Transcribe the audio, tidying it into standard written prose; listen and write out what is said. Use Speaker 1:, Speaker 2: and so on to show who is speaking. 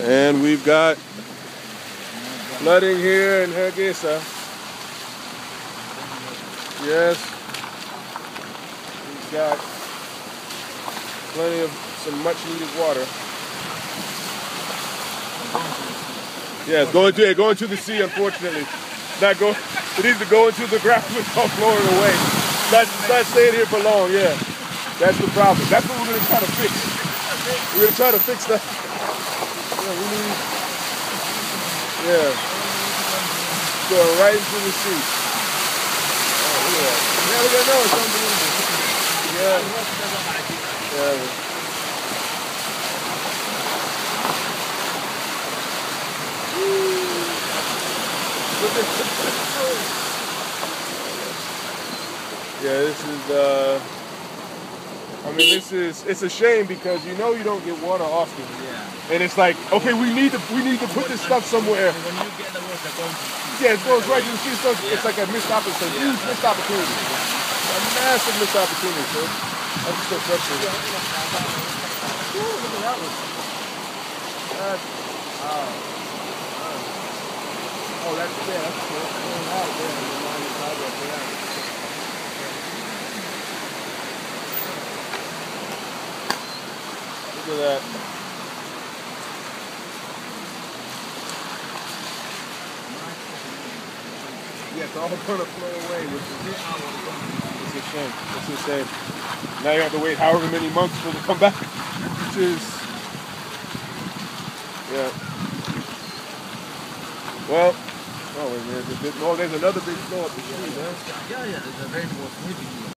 Speaker 1: And we've got flooding here in Hargeisa. Yes. We've got plenty of some much needed water. Yeah, it's going to the sea, unfortunately. Not go, it needs to go into the ground without blowing away. Not staying here for long, yeah. That's the problem. That's what we're going to try to fix. We're going to try to fix that. Yeah, we need, yeah. Going right into the sea. Oh, look at that. Yeah, look at that. It's unbelievable. Yeah. Yeah. Yeah, this is, I mean, it's a shame because you know you don't get water often. Yeah. And it's like, okay, we need to put this stuff somewhere.
Speaker 2: When you get the water going to the sea.
Speaker 1: Yeah, it goes right to the sea, so it's like a missed opportunity, huge missed opportunity. A massive missed opportunity, so I'm just so frustrated. Ooh, look at that one. Oh, that's fair. That's cool. Out there. Look at that. Yeah, it's all going to flow away, which is a shame. It's a shame. Now you have to wait however many months for it to come back, which is, yeah. Well, oh, there's another big flow up the street, huh?
Speaker 2: Yeah, there's a rainbow.